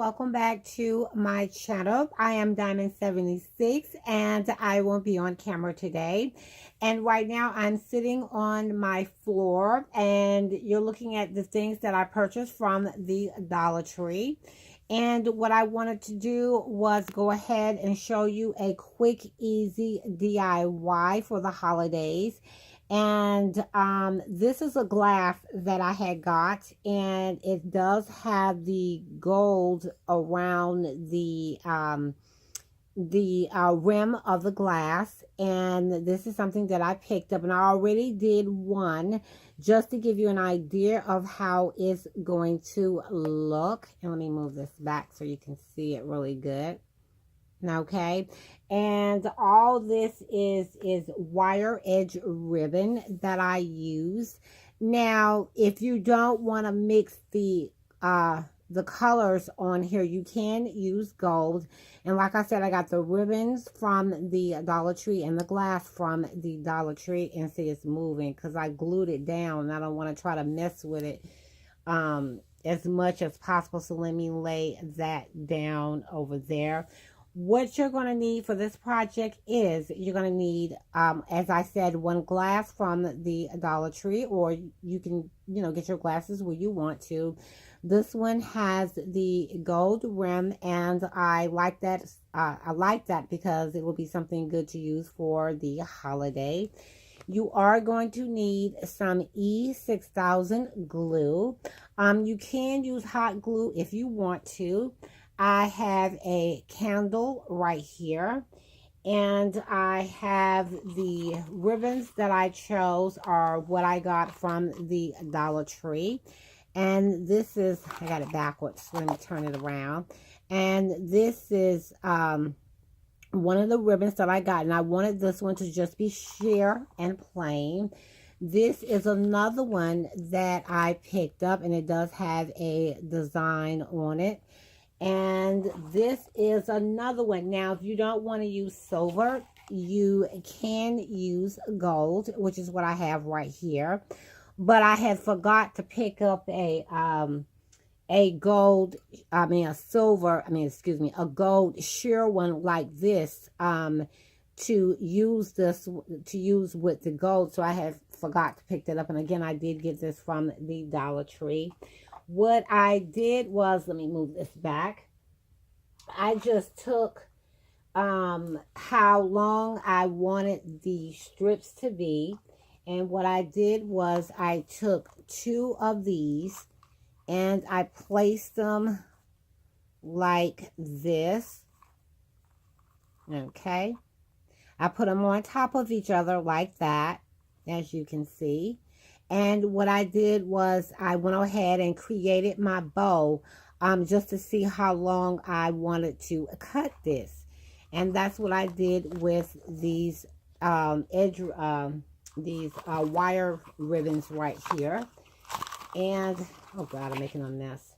welcome back to my channel. I am Diamond76 and I won't be on camera today. And right now I'm sitting on my floor and you're looking at the things that I purchased from the Dollar Tree. And what I wanted to do was go ahead and show you a quick, easy DIY for the holidays. And this is a glass that I had got, and it does have the gold around the rim of the glass. And this is something that I picked up, and I already did one just to give you an idea of how it's going to look. And let me move this back so you can see it really good. Okay, and all this is wire edge ribbon that I use. Now if you don't want to mix the colors on here, you can use gold. And like I said, I got the ribbons from the Dollar Tree and the glass from the Dollar Tree. And see, it's moving because I glued it down and I don't want to try to mess with it as much as possible. So let me lay that down over there. What you're going to need for this project is you're going to need, as I said, one glass from the Dollar Tree, or you can, get your glasses where you want to. This one has the gold rim, and I like that. I like that because it will be something good to use for the holiday. You are going to need some E6000 glue. You can use hot glue if you want to. I have a candle right here, and I have the ribbons that I chose are what I got from the Dollar Tree. And this is, I got it backwards, let me turn it around. And this is one of the ribbons that I got, and I wanted this one to just be sheer and plain. This is another one that I picked up, and it does have a design on it. And this is another one. Now, if you don't want to use silver, you can use gold, which is what I have right here. But I had forgot to pick up a gold, a gold sheer one like this, to use with the gold. So I had forgot to pick that up. And again, I did get this from the Dollar Tree. What I did was, let me move this back. I just took how long I wanted the strips to be. And what I did was I took 2 of these and I placed them like this. Okay. I put them on top of each other like that, as you can see. And what I did was I went ahead and created my bow just to see how long I wanted to cut this. And that's what I did with these wire ribbons right here. And, oh God, I'm making a mess.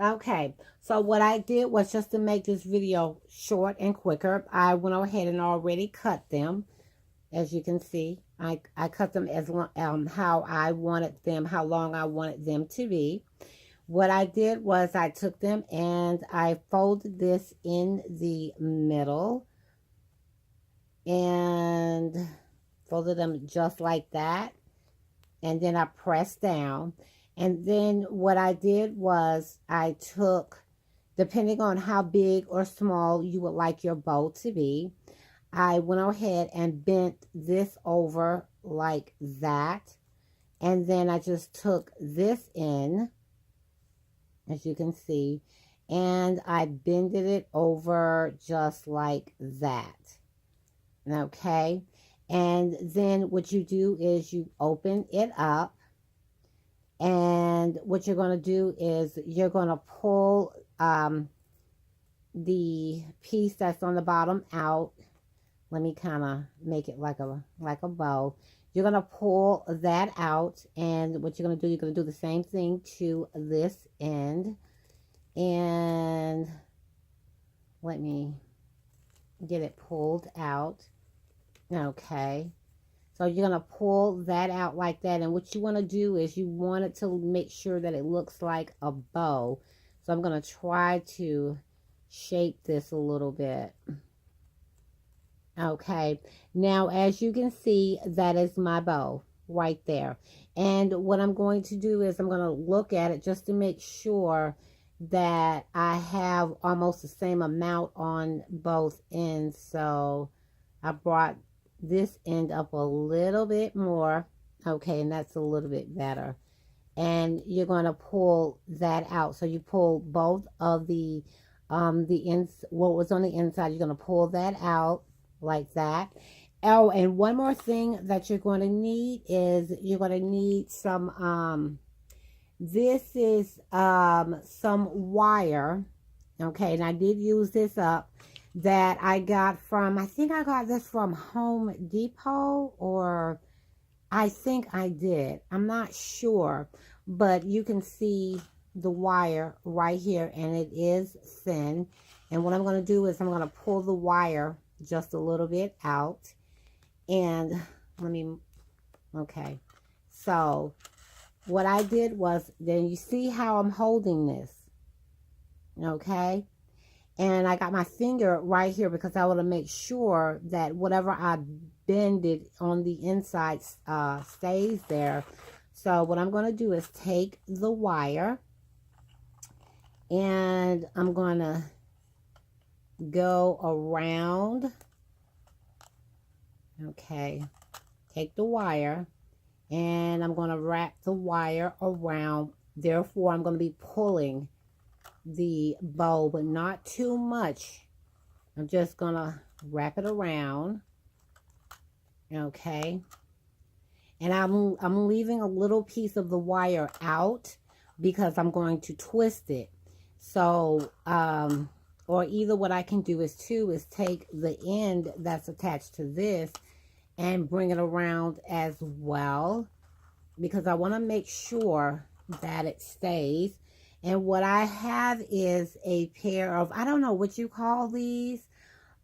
Okay, so what I did was, just to make this video short and quicker, I went ahead and already cut them. As you can see, I cut them as how I wanted them, how long I wanted them to be. What I did was I took them and I folded this in the middle and folded them just like that. And then I pressed down. And then what I did was I took, depending on how big or small you would like your bow to be, I went ahead and bent this over like that. And then I just took this in, as you can see, and I bended it over just like that. Okay. And then what you do is you open it up. And what you're going to do is you're going to pull the piece that's on the bottom out. Let me kind of make it like a bow. You're going to pull that out, and what you're going to do, you're going to do the same thing to this end. And let me get it pulled out. Okay. So you're going to pull that out like that. And what you want to do is you want it to make sure that it looks like a bow. So I'm going to try to shape this a little bit. Okay, now as you can see, that is my bow right there. And what I'm going to do is I'm going to look at it just to make sure that I have almost the same amount on both ends. So I brought this end up a little bit more. Okay, and that's a little bit better. And you're going to pull that out. So you pull both of the ends, what was on the inside, you're going to pull that out like that. Oh, and one more thing that you're going to need is you're going to need some, this is some wire. Okay, and I did use this up that I got from, I think I got this from Home Depot, or I think I did. I'm not sure, but you can see the wire right here, and it is thin. And what I'm going to do is I'm going to pull the wire just a little bit out. And let me, okay. So what I did was, then you see how I'm holding this, okay? And I got my finger right here because I want to make sure that whatever I bend it on the inside stays there. So what I'm going to do is take the wire and I'm going to go around. Okay, take the wire and I'm going to wrap the wire around. Therefore, I'm going to be pulling the bow, but not too much. I'm just going to wrap it around. Okay. And I'm leaving a little piece of the wire out because I'm going to twist it. So, or either what I can do is take the end that's attached to this and bring it around as well, because I want to make sure that it stays. And what I have is a pair of, I don't know what you call these.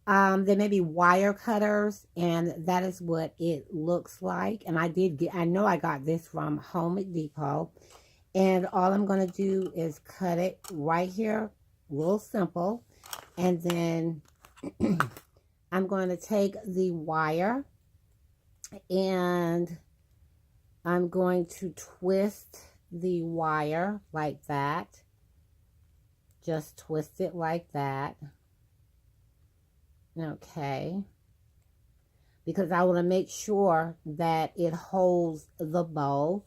They may be wire cutters, and that is what it looks like. And I know I got this from Home Depot. And all I'm going to do is cut it right here, real simple. And then I'm going to take the wire and I'm going to twist the wire like that. Just twist it like that. Okay. Because I want to make sure that it holds the bow.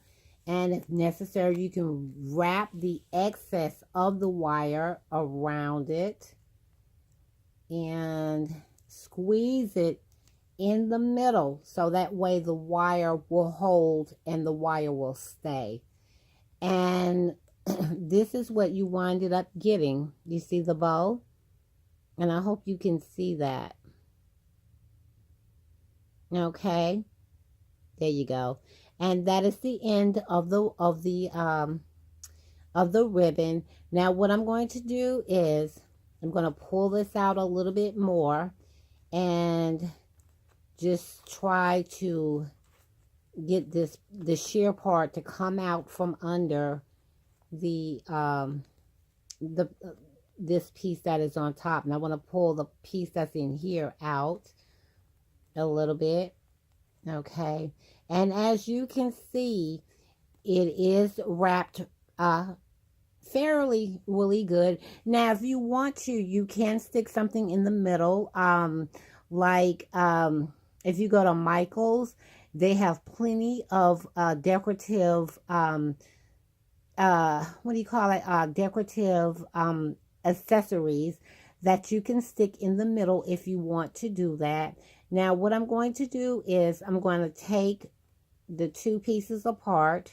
And if necessary, you can wrap the excess of the wire around it and squeeze it in the middle, so that way the wire will hold and the wire will stay. And this is what you winded up getting. You see the bow? And I hope you can see that. Okay, there you go. And that is the end of the ribbon. Now what I'm going to do is I'm going to pull this out a little bit more and just try to get the sheer part to come out from under the this piece that is on top. And I want to pull the piece that's in here out a little bit. Okay, and as you can see, it is wrapped fairly really good. Now if you want to, you can stick something in the middle, if you go to Michael's, they have plenty of decorative decorative accessories that you can stick in the middle if you want to do that. Now what I'm going to do is I'm going to take the two pieces apart,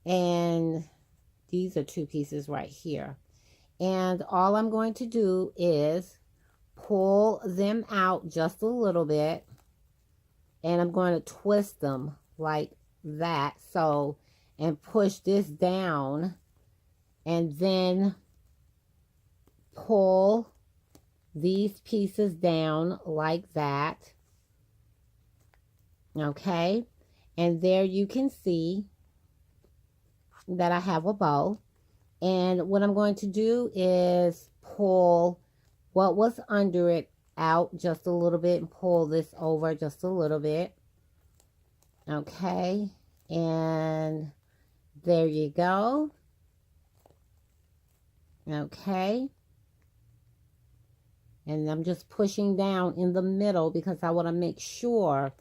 and these are two pieces right here, and all I'm going to do is pull them out just a little bit, and I'm going to twist them like that, so, and push this down, and then pull these pieces down like that. Okay, and there you can see that I have a bow. And what I'm going to do is pull what was under it out just a little bit and pull this over just a little bit. Okay, and there you go. Okay, and I'm just pushing down in the middle because I want to make sure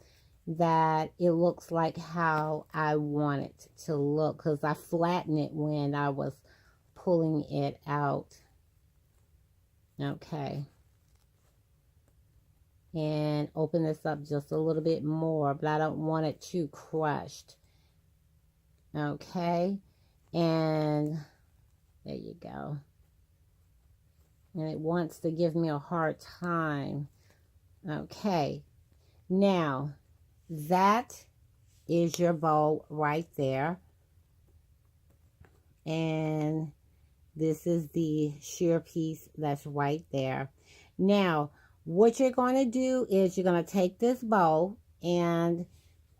that it looks like how I want it to look, because I flattened it when I was pulling it out. Okay, and open this up just a little bit more, but I don't want it too crushed. Okay, and there you go. And it wants to give me a hard time. Okay, now that is your bow right there. And this is the sheer piece that's right there. Now, what you're going to do is you're going to take this bow and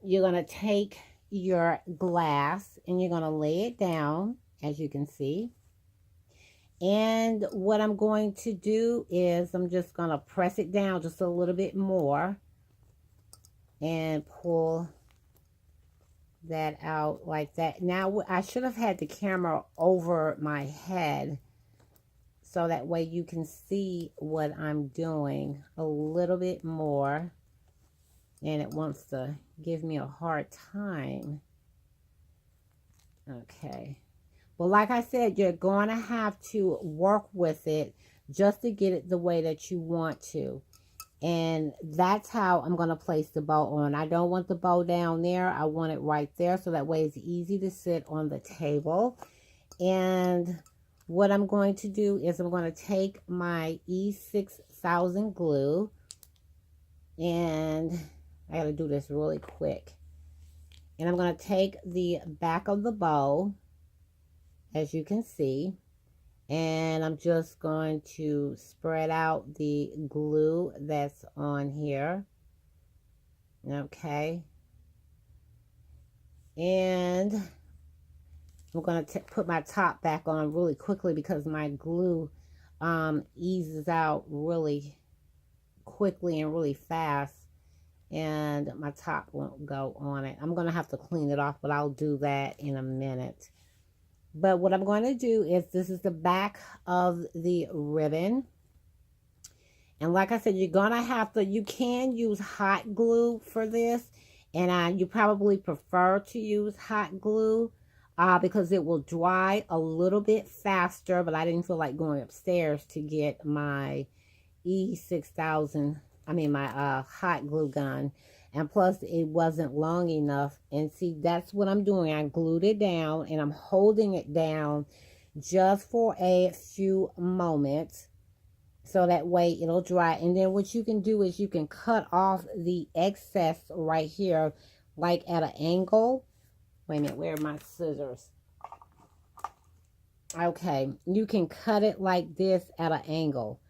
you're going to take your glass and you're going to lay it down, as you can see. And what I'm going to do is I'm just going to press it down just a little bit more and pull that out like that. Now, I should have had the camera over my head so that way you can see what I'm doing a little bit more. And it wants to give me a hard time. Okay. Well, like I said, you're going to have to work with it just to get it the way that you want to. And that's how I'm going to place the bow on. I don't want the bow down there. I want it right there so that way it's easy to sit on the table. And what I'm going to do is I'm going to take my E6000 glue. And I got to do this really quick. And I'm going to take the back of the bow, as you can see, and I'm just going to spread out the glue that's on here. Okay, and I'm going to put my top back on really quickly because my glue eases out really quickly and really fast, and my top won't go on it. I'm going to have to clean it off, but I'll do that in a minute. But what I'm going to do is, this is the back of the ribbon. And like I said, you're going to have to, you can use hot glue for this. And you probably prefer to use hot glue because it will dry a little bit faster. But I didn't feel like going upstairs to get my E6000, my hot glue gun. And plus, it wasn't long enough. And see, that's what I'm doing. I glued it down, and I'm holding it down just for a few moments. So that way it'll dry. And then what you can do is you can cut off the excess right here, like at an angle. Wait a minute, where are my scissors? Okay, you can cut it like this at an angle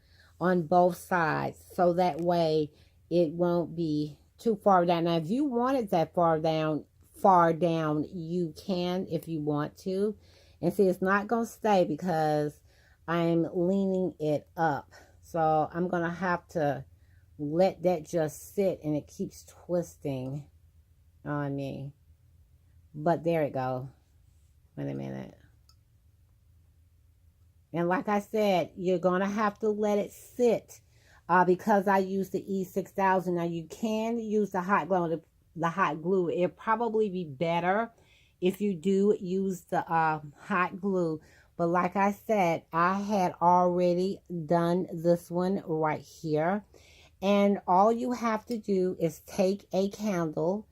on both sides. So that way it won't be too far down. Now, if you want it that far down, you can if you want to. And see, it's not going to stay because I'm leaning it up. So I'm going to have to let that just sit, and it keeps twisting on me. But there it goes. Wait a minute. And like I said, you're going to have to let it sit. Because I use the E6000. Now, you can use the hot glue. It'll probably be better if you do use the hot glue. But like I said, I had already done this one right here. And all you have to do is take a candle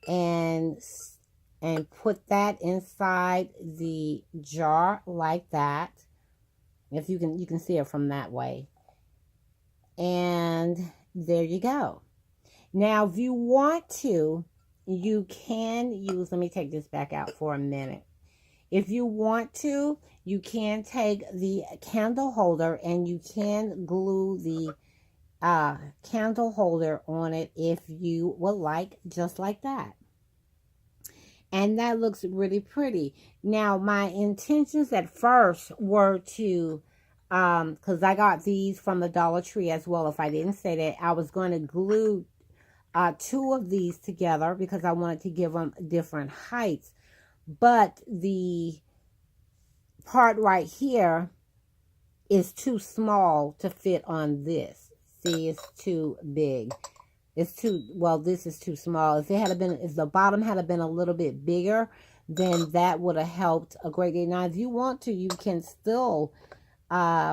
and put that inside the jar like that. If you can see it from that way. And there you go. Now, if you want to, you can use, let me take this back out for a minute. If you want to, you can take the candle holder and you can glue the candle holder on it if you would like, just like that. And that looks really pretty. Now, my intentions at first were to, because I got these from the Dollar Tree as well. If I didn't say that, I was going to glue two of these together because I wanted to give them different heights. But the part right here is too small to fit on this. See, it's too big. It's too, well, this is too small. If the bottom had been a little bit bigger, then that would have helped a great deal. Now, if you want to, you can still do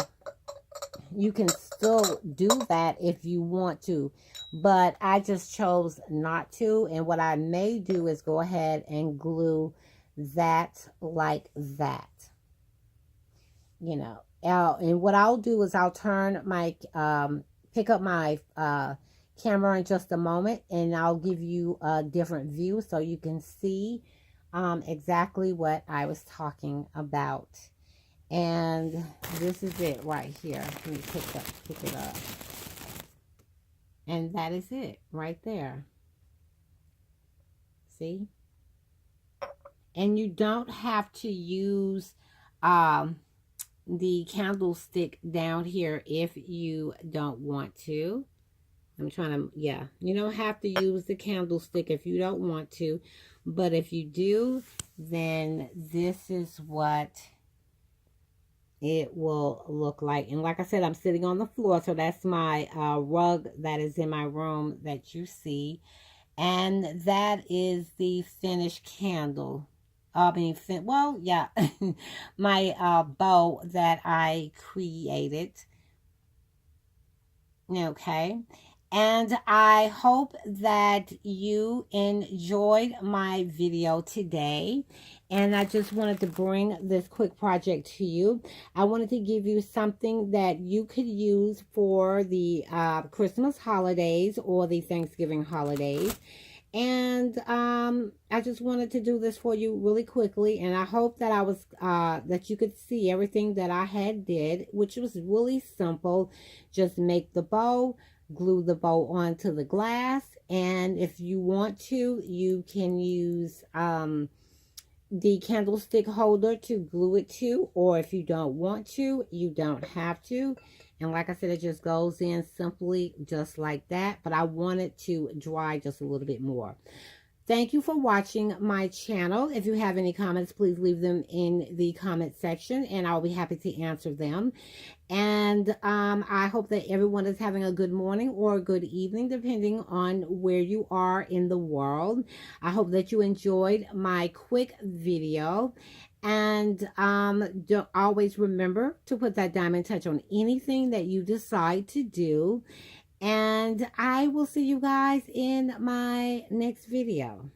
that if you want to, but I just chose not to. And what I may do is go ahead and glue that like that, you know. And what I'll do is I'll turn my pick up my camera in just a moment, and I'll give you a different view so you can see exactly what I was talking about. And this is it right here. Let me pick it up. And that is it right there. See? And you don't have to use the candlestick down here if you don't want to. I'm trying to, yeah. You don't have to use the candlestick if you don't want to. But if you do, then this is what it will look like. And like I said, I'm sitting on the floor, so that's my rug that is in my room that you see. And that is the finished candle. Well, yeah, my bow that I created. Okay. And I hope that you enjoyed my video today. And I just wanted to bring this quick project to you. I wanted to give you something that you could use for the Christmas holidays or the Thanksgiving holidays. And I just wanted to do this for you really quickly. And I hope that that you could see everything that I had did, which was really simple. Just make the bow, glue the bow onto the glass, and if you want to, you can use the candlestick holder to glue it to, or if you don't want to, you don't have to. And like I said, it just goes in simply just like that, but I want it to dry just a little bit more. Thank you for watching my channel. If you have any comments, please leave them in the comment section, and I'll be happy to answer them. And I hope that everyone is having a good morning or a good evening, depending on where you are in the world. I hope that you enjoyed my quick video. And don't always remember to put that diamond touch on anything that you decide to do. And I will see you guys in my next video.